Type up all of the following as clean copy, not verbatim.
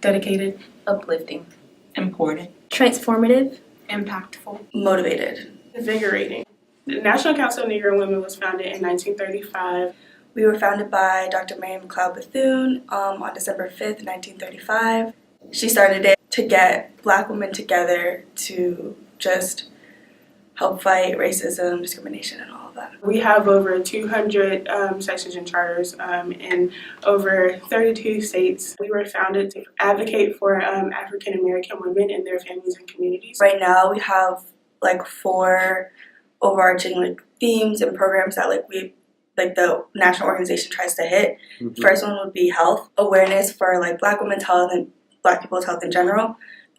dedicated, uplifting, important, transformative, impactful, motivated, invigorating. The National Council of Negro Women was founded in 1935. We were founded by Dr. Mary McLeod Bethune on December 5th, 1935. She started it to get Black women together to just help fight racism, discrimination, and all of that. We have over 200 sections and charters in over 32 states. We were founded to advocate for African American women and their families and communities. Right now we have like 4 overarching themes and programs that the national organization tries to hit. Mm-hmm. First one would be health awareness for Black women's health and Black people's health in general,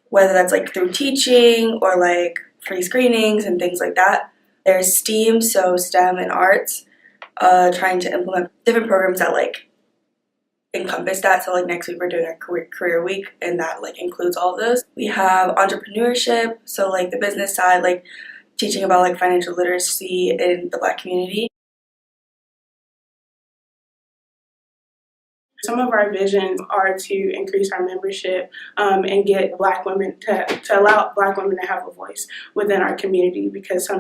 whether that's through teaching or free screenings and things like that. There's STEAM, so STEM and arts, trying to implement different programs that encompass that. So next week we're doing a career week, and that includes all of those. We have entrepreneurship, so the business side, teaching about financial literacy in the Black community. Some of our visions are to increase our membership and get Black women to allow Black women to have a voice within our community, because a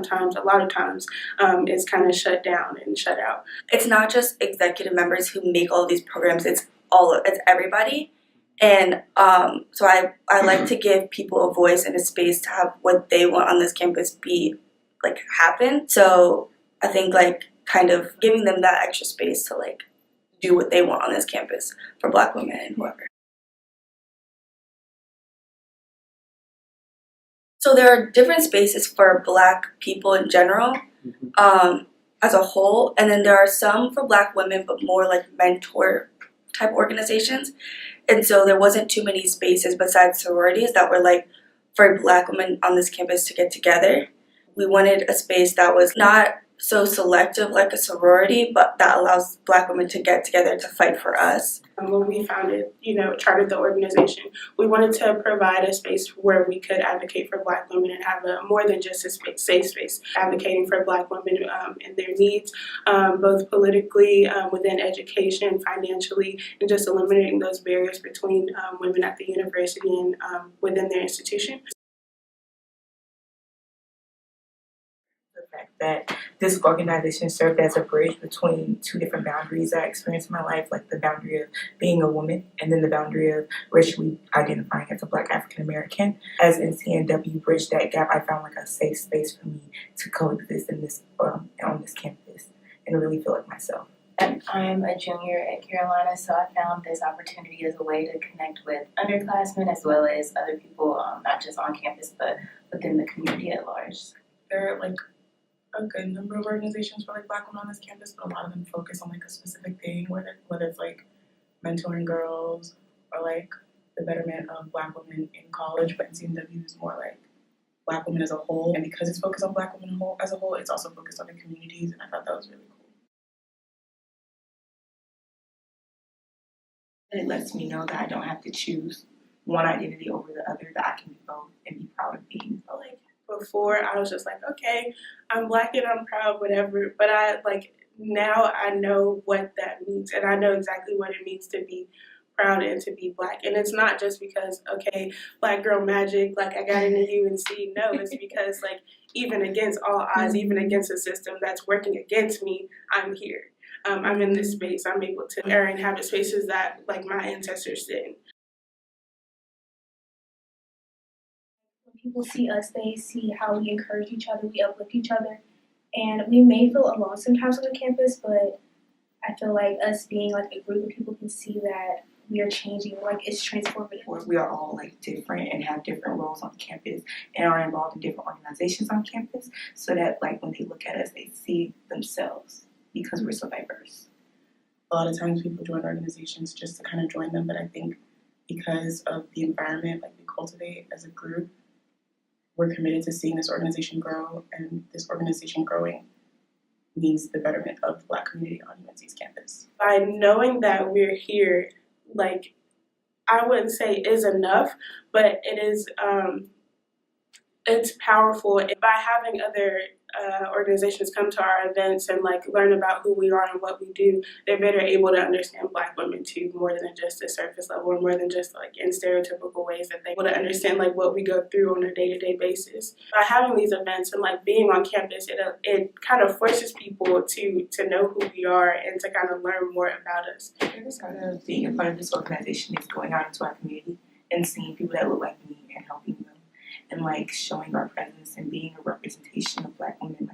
lot of times, it's kind of shut down and shut out. It's not just executive members who make all of these programs, it's everybody. And so I like to give people a voice and a space to have what they want on this campus be happen. So I think kind of giving them that extra space to do what they want on this campus for Black women and whoever. So there are different spaces for Black people in general, as a whole, and then there are some for Black women, but more mentor type organizations. And so there wasn't too many spaces besides sororities that were for Black women on this campus to get together. We wanted a space that was not so selective like a sorority, but that allows Black women to get together to fight for us. When we founded, chartered the organization, we wanted to provide a space where we could advocate for Black women and have more than just a safe space, advocating for Black women and their needs, both politically, within education, financially, and just eliminating those barriers between women at the university and within their institution. That this organization served as a bridge between 2 different boundaries I experienced in my life, the boundary of being a woman and then the boundary of racially identifying as a Black African American. As NCNW bridged that gap, I found a safe space for me to coexist in this on this campus and really feel like myself. I'm a junior at Carolina, so I found this opportunity as a way to connect with underclassmen as well as other people, not just on campus but within the community at large. There are a good number of organizations for Black women on this campus, but a lot of them focus on a specific thing, whether it's mentoring girls or the betterment of Black women in college. But NCNW is more Black women as a whole, and because it's focused on Black women as a whole, it's also focused on the communities, and I thought that was really cool. It lets me know that I don't have to choose one identity over the other, that I can be both and be proud of being both. Before, I was just okay, I'm Black and I'm proud, whatever. But now I know what that means, and I know exactly what it means to be proud and to be Black. And it's not just because, Black girl magic, I got into UNC. No, it's because even against all odds, even against a system that's working against me, I'm here. I'm in this space. I'm able to and have the spaces that my ancestors did. People see us, they see how we encourage each other, we uplift each other, and we may feel alone sometimes on the campus, but I feel us being a group of people can see that we are changing, it's transformative. We are all different and have different roles on campus and are involved in different organizations on campus, so that when they look at us, they see themselves because we're so diverse. A lot of times people join organizations just to kind of join them, but I think because of the environment we cultivate as a group, we're committed to seeing this organization grow, and this organization growing means the betterment of the Black community on UNC's campus. By knowing that we're here, I wouldn't say is enough, but it is it's powerful. By having other organizations come to our events and like learn about who we are and what we do, they're better able to understand Black women too, more than just a surface level, or more than just like in stereotypical ways, that they able to understand like what we go through on a day-to-day basis. By having these events and like being on campus, it kind of forces people to know who we are and to kind of learn more about us. The favorite part of being a part of this organization is going out into our community and seeing people that look like me and helping them, and like showing our presence and being a representation of Black women